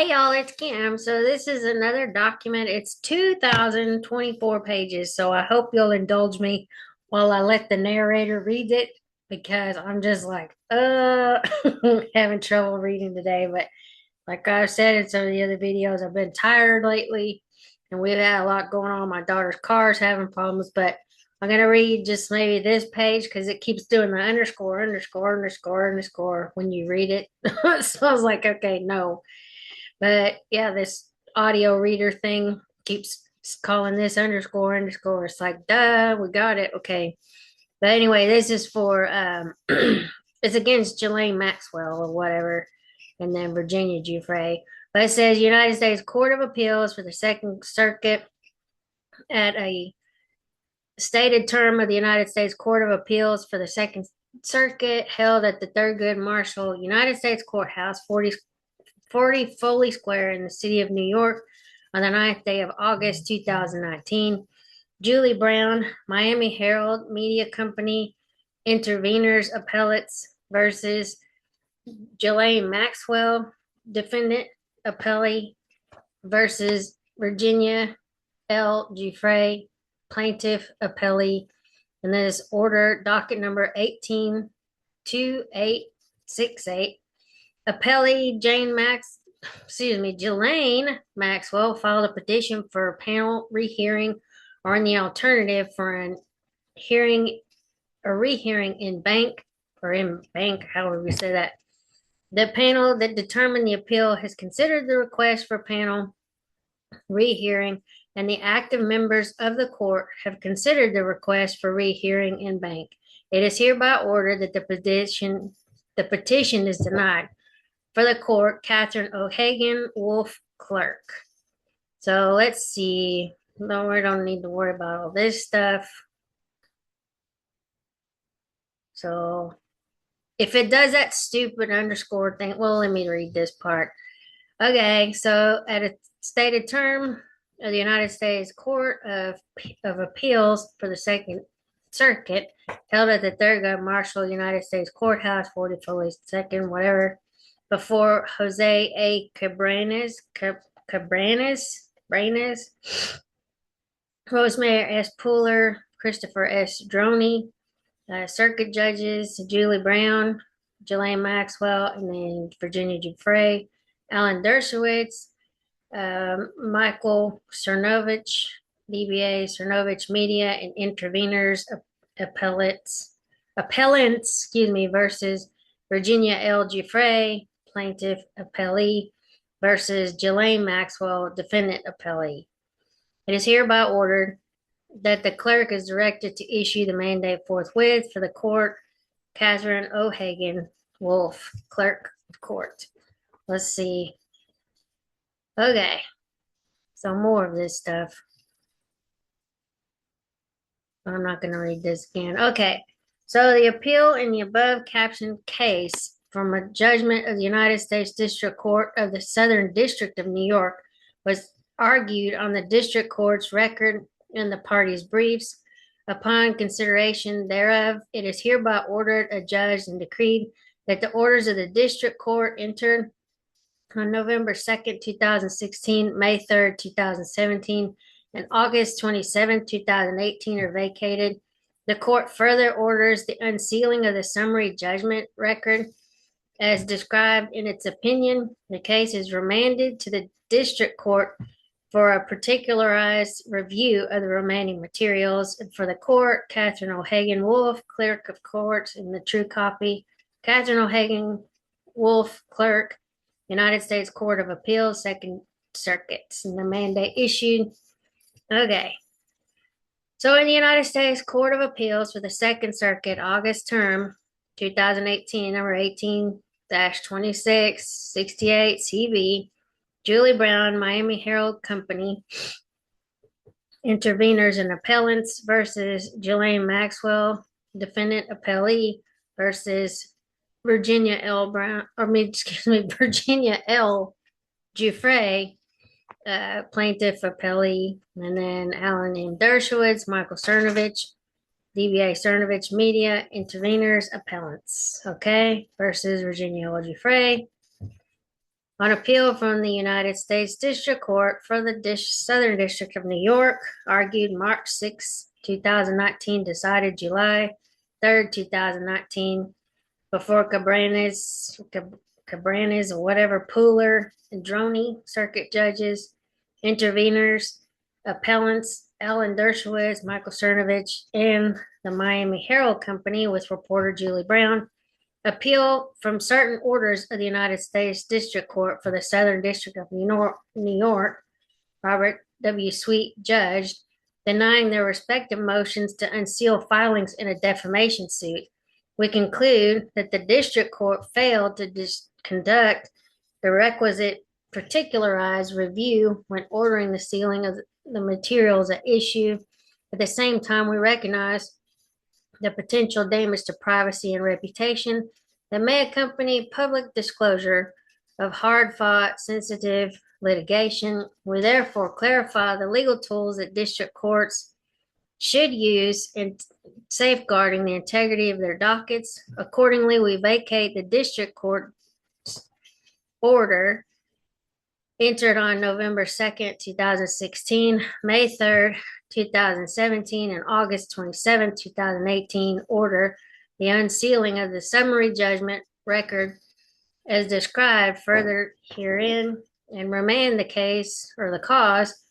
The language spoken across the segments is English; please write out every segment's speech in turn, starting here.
Hey y'all, it's Kim. So this is another document. It's 2024 pages. So I hope you'll indulge me while I let the narrator read it because I'm just like, having trouble reading today. But like I've said in some of the other videos, I've been tired lately and we've had a lot going on. My daughter's car's having problems, but I'm gonna read just maybe this page because it keeps doing the underscore, underscore, underscore, underscore when you read it. So I was like, okay, no. But yeah, this audio reader thing keeps calling this underscore underscore. It's like, duh, we got it. Okay. But anyway, this is for it's against Ghislaine Maxwell or whatever, and then Virginia Giuffre. But it says United States Court of Appeals for the Second Circuit at a stated term of the United States Court of Appeals for the Second Circuit held at the Thurgood Marshall United States Courthouse, 40 Foley Square in the city of New York on the 9th day of August 2019. Julie Brown, Miami Herald Media Company, interveners appellates versus Ghislaine Maxwell, defendant appellee versus Virginia L. Giuffre, plaintiff appellee. And this order, docket number 182868. Appellee Ghislaine Maxwell filed a petition for a panel rehearing or in the alternative for a rehearing in bank, however we say that. The panel that determined the appeal has considered the request for panel rehearing, and the active members of the court have considered the request for rehearing in bank. It is hereby ordered that the petition is denied. For the court, Catherine O'Hagan, Wolf, clerk. So let's see. No, we don't need to worry about all this stuff. So if it does that stupid underscore thing, well, let me read this part. Okay, so at a stated term of the United States Court of Appeals for the Second Circuit, held at the Thurgood Marshall United States Courthouse, 40 Foley Second, whatever, before Jose A. Cabranes, Rosemary S. Pooler, Christopher S. Droney, circuit judges Julie Brown, Ghislaine Maxwell, and then Virginia Giuffre, Alan Dershowitz, Michael Cernovich, DBA Cernovich Media, and interveners, appellants, versus Virginia L. Giuffre, plaintiff appellee, versus Ghislaine Maxwell, defendant appellee. It is hereby ordered that the clerk is directed to issue the mandate forthwith for the court. Catherine O'Hagan, Wolf, clerk of court. Let's see. Okay, so more of this stuff. I'm not going to read this again. Okay, so the appeal in the above captioned case from a judgment of the United States District Court of the Southern District of New York was argued on the district court's record in the parties' briefs. Upon consideration thereof, it is hereby ordered, adjudged, and decreed that the orders of the district court entered on November 2nd, 2016, May 3rd, 2017, and August 27th, 2018 are vacated. The court further orders the unsealing of the summary judgment record as described in its opinion. The case is remanded to the district court for a particularized review of the remaining materials. And for the court, Catherine O'Hagan Wolf, clerk of court, in the true copy. Catherine O'Hagan Wolf, clerk, United States Court of Appeals, Second Circuit, and the mandate issued. Okay. So in the United States Court of Appeals for the Second Circuit, August term, 2018, number 18-2668 CV, Julie Brown, Miami Herald Company, interveners and appellants versus Ghislaine Maxwell, defendant appellee versus Virginia L. Giuffre, plaintiff appellee, and then Alan M. Dershowitz, Michael Cernovich, DBA Cernovich Media, interveners, appellants, okay, versus Virginia L. Giuffre. On appeal from the United States District Court for the Southern District of New York, argued March 6, 2019, decided July 3rd, 2019, before Cabranes, or whatever, Pooler, and Droney, circuit judges, interveners, appellants, Alan Dershowitz, Michael Cernovich, and the Miami Herald Company with reporter Julie Brown. Appeal from certain orders of the United States District Court for the Southern District of New York, Robert W. Sweet, judged, denying their respective motions to unseal filings in a defamation suit. We conclude that the District Court failed to conduct the requisite particularized review when ordering the sealing of the materials at issue. At the same time, we recognize the potential damage to privacy and reputation that may accompany public disclosure of hard-fought, sensitive litigation. We therefore clarify the legal tools that district courts should use in safeguarding the integrity of their dockets. Accordingly, we vacate the district court order entered on November 2nd, 2016, May 3rd, 2017, and August 27, 2018 order, the unsealing of the summary judgment record as described further herein, and remand the case or the cause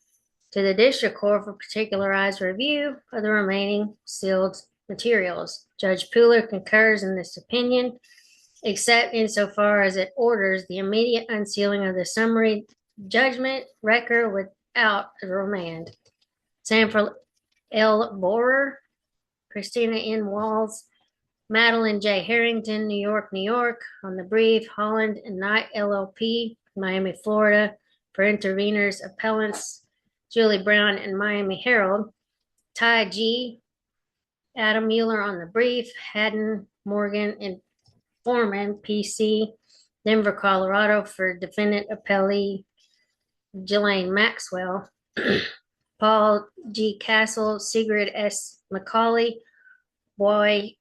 to the district court for particularized review of the remaining sealed materials. Judge Pooler concurs in this opinion, except insofar as it orders the immediate unsealing of the summary judgment record without a remand. Sanford L. Borer, Christina N. Walls, Madeline J. Harrington, New York, New York, on the brief, Holland and Knight LLP, Miami, Florida, for interveners, appellants, Julie Brown and Miami Herald, Ty G. Adam Mueller on the brief, Haddon, Morgan, and Foreman, PC, Denver, Colorado, for defendant appellee Ghislaine Maxwell, Paul G. Castle, Sigrid S. McCauley, Boy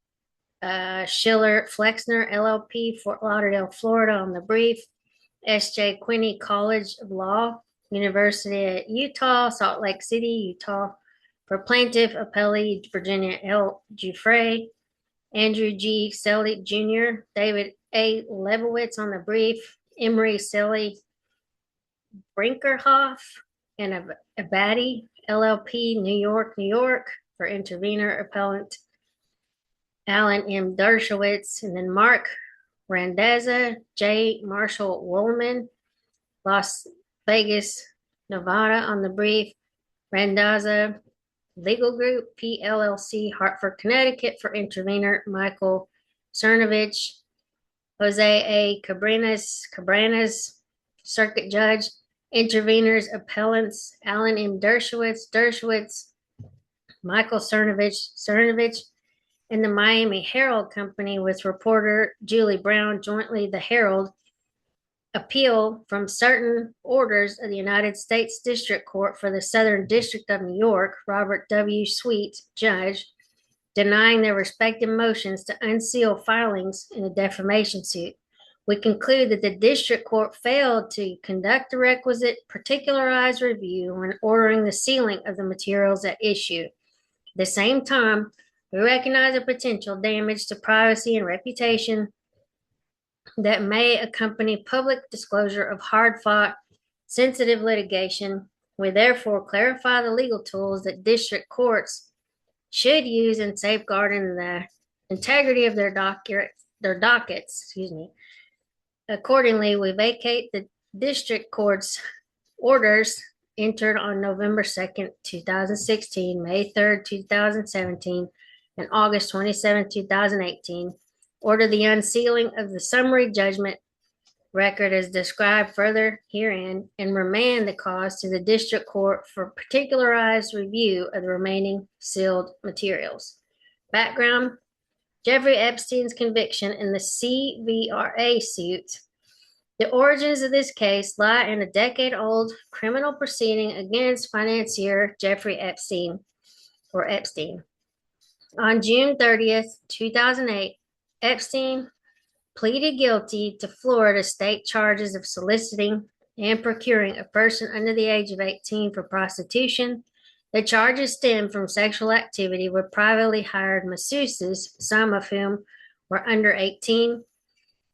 Schiller Flexner, LLP, Fort Lauderdale, Florida, on the brief, S.J. Quinney College of Law, University at Utah, Salt Lake City, Utah, for plaintiff appellee Virginia L. Giuffre, Andrew G. Selig Jr., David A. Lebowitz on the brief, Emery Selly Brinkerhoff, and Abadi, LLP, New York, New York, for intervener appellant Alan M. Dershowitz, and then Mark Randazza, J. Marshall Woolman, Las Vegas, Nevada, on the brief, Randazza Legal Group, PLLC, Hartford, Connecticut, for intervener Michael Cernovich, Jose A. Cabranes, circuit judge, interveners, appellants, Alan M. Dershowitz, Michael Cernovich, and the Miami Herald Company with reporter Julie Brown, jointly the Herald, appeal from certain orders of the United States District Court for the Southern District of New York, Robert W. Sweet, judge, denying their respective motions to unseal filings in a defamation suit. We conclude that the district court failed to conduct the requisite particularized review when ordering the sealing of the materials at issue. At the same time, we recognize the potential damage to privacy and reputation that may accompany public disclosure of hard-fought, sensitive litigation. We therefore clarify the legal tools that district courts should use in safeguarding the integrity of their dockets. Accordingly, we vacate the district court's orders entered on November 2nd, 2016, May 3rd, 2017, and August 27, 2018. Order the unsealing of the summary judgment record as described further herein, and remand the cause to the district court for particularized review of the remaining sealed materials. Background: Jeffrey Epstein's conviction in the CVRA suit. The origins of this case lie in a decade-old criminal proceeding against financier Jeffrey Epstein, or Epstein. On June 30th, 2008, Epstein pleaded guilty to Florida state charges of soliciting and procuring a person under the age of 18 for prostitution. The charges stem from sexual activity with privately hired masseuses, some of whom were under 18.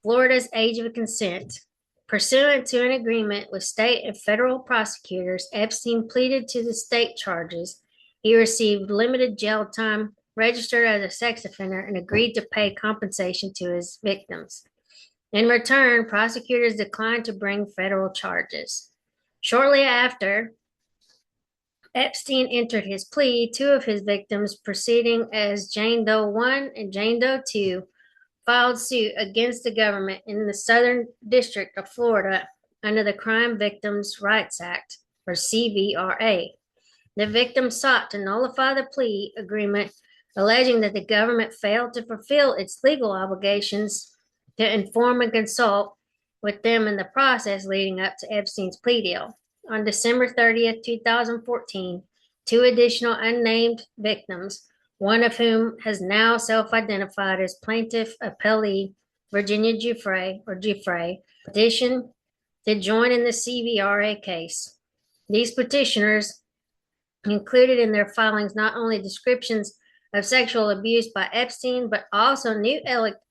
Florida's age of consent. Pursuant to an agreement with state and federal prosecutors, Epstein pleaded to the state charges. He received limited jail time, registered as a sex offender, and agreed to pay compensation to his victims. In return, prosecutors declined to bring federal charges. Shortly after Epstein entered his plea, two of his victims, proceeding as Jane Doe 1 and Jane Doe 2, filed suit against the government in the Southern District of Florida under the Crime Victims' Rights Act, or CVRA. The victims sought to nullify the plea agreement, alleging that the government failed to fulfill its legal obligations to inform and consult with them in the process leading up to Epstein's plea deal. On December 30th, 2014, two additional unnamed victims, one of whom has now self-identified as plaintiff appellee Virginia Giuffre, petitioned to join in the CVRA case. These petitioners included in their filings not only descriptions of sexual abuse by Epstein, but also new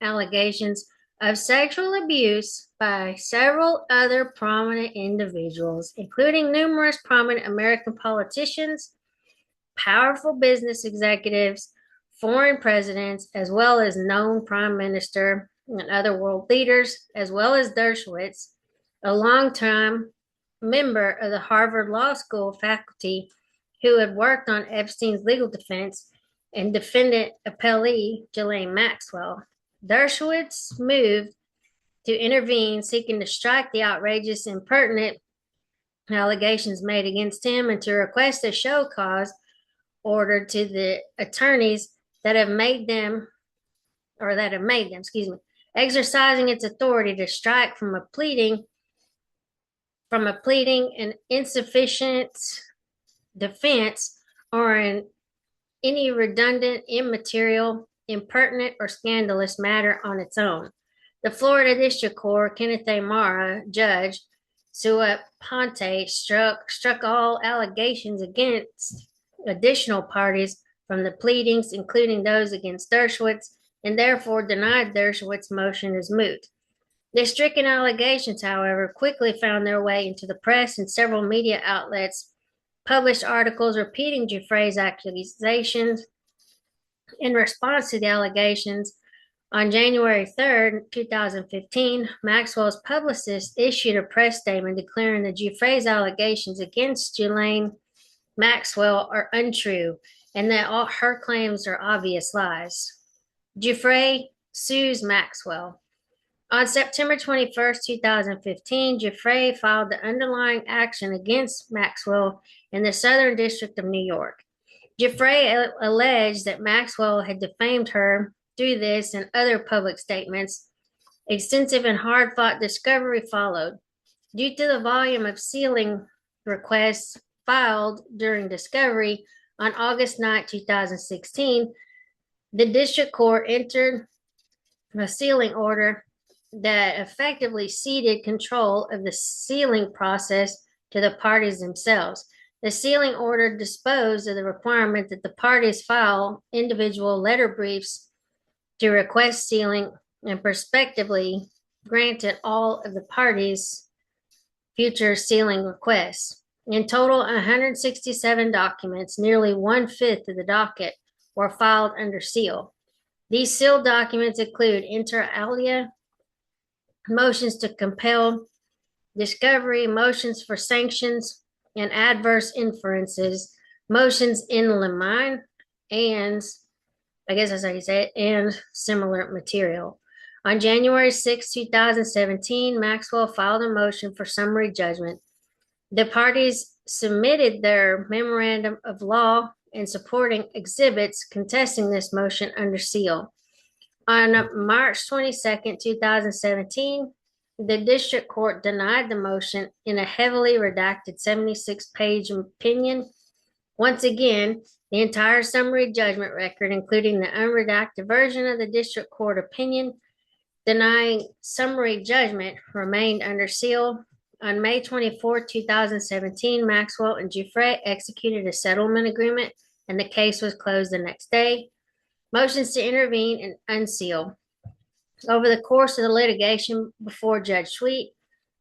allegations of sexual abuse by several other prominent individuals, including numerous prominent American politicians, powerful business executives, foreign presidents, as well as known prime minister and other world leaders, as well as Dershowitz, a longtime member of the Harvard Law School faculty who had worked on Epstein's legal defense, and defendant appellee Ghislaine Maxwell. Dershowitz moved to intervene, seeking to strike the outrageous and pertinent allegations made against him and to request a show cause order to the attorneys that have made them, exercising its authority to strike from a pleading an insufficient defense or any redundant, immaterial, impertinent, or scandalous matter on its own. The Florida District Court, Kenneth A. Mara, Judge Sua Ponte, struck all allegations against additional parties from the pleadings, including those against Dershowitz, and therefore denied Dershowitz's motion as moot. The stricken allegations, however, quickly found their way into the press, and several media outlets published articles repeating Giuffre's accusations. In response to the allegations, on January 3rd, 2015, Maxwell's publicist issued a press statement declaring that Giuffre's allegations against Ghislaine Maxwell are untrue and that all her claims are obvious lies. Giuffre sues Maxwell. On September 21st, 2015, Giuffre filed the underlying action against Maxwell in the Southern District of New York. Giuffre alleged that Maxwell had defamed her through this and other public statements. Extensive and hard-fought discovery followed. Due to the volume of sealing requests filed during discovery, on August 9, 2016, the district court entered a sealing order that effectively ceded control of the sealing process to the parties themselves. The sealing order disposed of the requirement that the parties file individual letter briefs to request sealing and prospectively granted all of the parties' future sealing requests. In total, 167 documents, nearly 1/5 of the docket, were filed under seal. These sealed documents include inter alia, motions to compel discovery, motions for sanctions and adverse inferences, motions in limine, and I guess that's how you say it, and similar material. On January 6, 2017, Maxwell filed a motion for summary judgment. The parties submitted their memorandum of law and supporting exhibits contesting this motion under seal. On March 22nd, 2017, the district court denied the motion in a heavily redacted 76-page opinion. Once again, the entire summary judgment record, including the unredacted version of the district court opinion, denying summary judgment remained under seal. On May 24, 2017, Maxwell and Giuffre executed a settlement agreement and the case was closed the next day. Motions to intervene and unseal. Over the course of the litigation before Judge Sweet,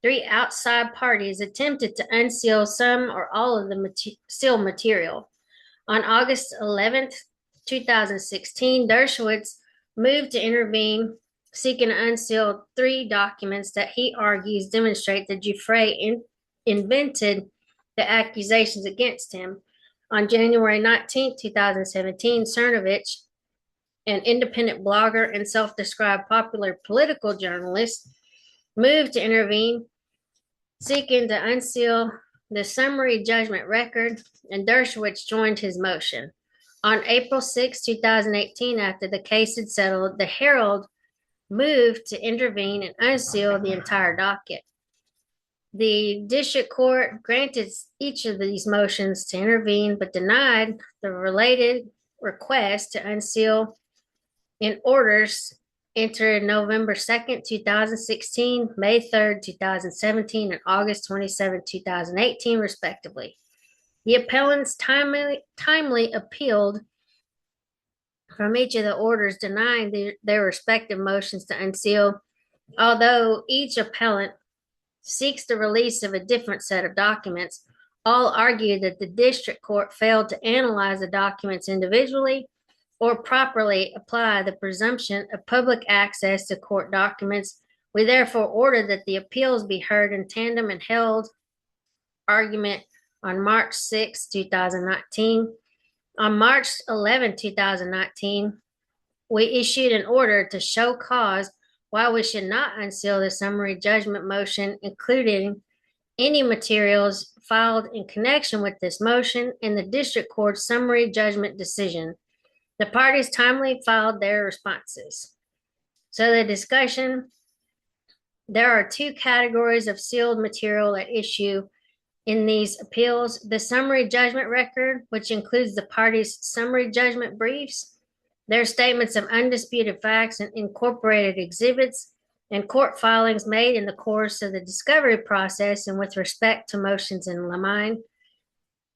three outside parties attempted to unseal some or all of the sealed material. On August 11th, 2016, Dershowitz moved to intervene, seeking to unseal three documents that he argues demonstrate that Giuffre invented the accusations against him. On January 19th, 2017, Cernovich, an independent blogger and self-described popular political journalist, moved to intervene, seeking to unseal the summary judgment record, and Dershowitz joined his motion. On April 6, 2018, after the case had settled, the Herald moved to intervene and unseal the entire docket. The district court granted each of these motions to intervene, but denied the related request to unseal in orders entered November 2nd, 2016, May 3rd, 2017, and August 27th, 2018, respectively. The appellants timely appealed from each of the orders denying their respective motions to unseal, although each appellant seeks the release of a different set of documents. All argue that the district court failed to analyze the documents individually or properly apply the presumption of public access to court documents. We therefore order that the appeals be heard in tandem and held argument on March 6, 2019. On March 11, 2019, we issued an order to show cause why we should not unseal the summary judgment motion, including any materials filed in connection with this motion in the district court's summary judgment decision. The parties timely filed their responses. So the discussion, there are two categories of sealed material at issue in these appeals: the summary judgment record, which includes the parties' summary judgment briefs, their statements of undisputed facts and incorporated exhibits, and court filings made in the course of the discovery process and with respect to motions in limine.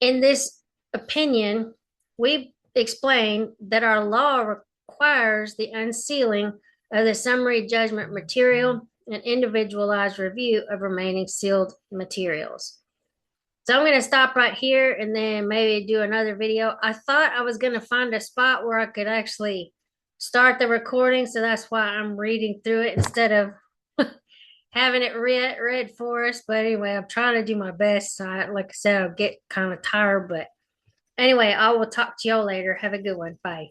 In this opinion, we explain that our law requires the unsealing of the summary judgment material and individualized review of remaining sealed materials. So I'm going to stop right here and then maybe do another video. I thought I was going to find a spot where I could actually start the recording, so that's why I'm reading through it instead of having it read for us. But anyway, I'm trying to do my best. So like I said, I'll get kind of tired, but anyway, I will talk to y'all later. Have a good one. Bye.